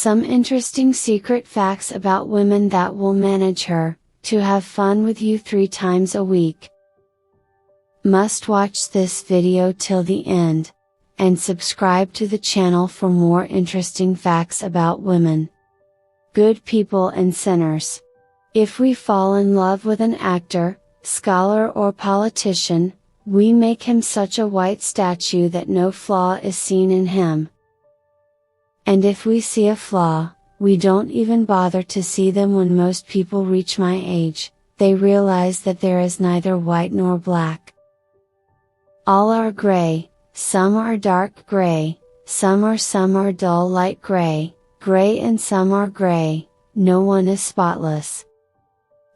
Some interesting secret facts about women that will manage her, to have fun with you 3 times a week. Must watch this video till the end, and subscribe to the channel for more interesting facts about women. Good people and sinners. If we fall in love with an actor, scholar or politician, we make him such a white statue that no flaw is seen in him. And if we see a flaw, we don't even bother to see them. When most people reach my age, they realize that there is neither white nor black. All are gray, some are dark gray, some are dull light gray, and some are gray, no one is spotless.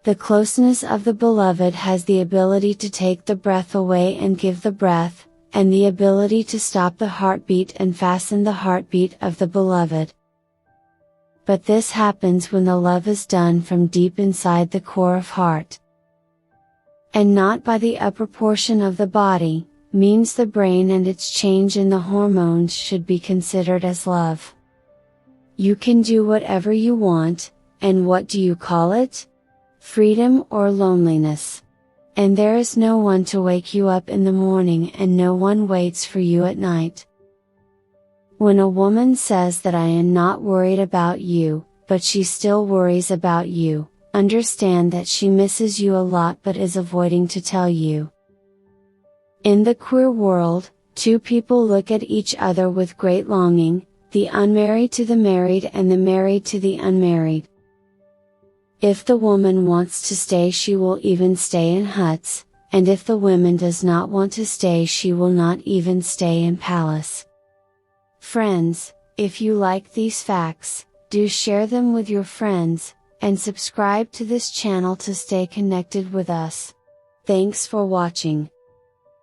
The closeness of the beloved has the ability to take the breath away and give the breath, and the ability to stop the heartbeat and fasten the heartbeat of the beloved. But this happens when the love is done from deep inside the core of heart, and not by the upper portion of the body, means the brain, and its change in the hormones should be considered as love. You can do whatever you want, and what do you call it? Freedom or loneliness. And there is no one to wake you up in the morning, and no one waits for you at night. When a woman says that I am not worried about you, but she still worries about you, understand that she misses you a lot but is avoiding to tell you. In the queer world, 2 people look at each other with great longing, the unmarried to the married and the married to the unmarried. If the woman wants to stay, she will even stay in huts, and if the woman does not want to stay, she will not even stay in palace. Friends, if you like these facts, do share them with your friends, and subscribe to this channel to stay connected with us. Thanks for watching.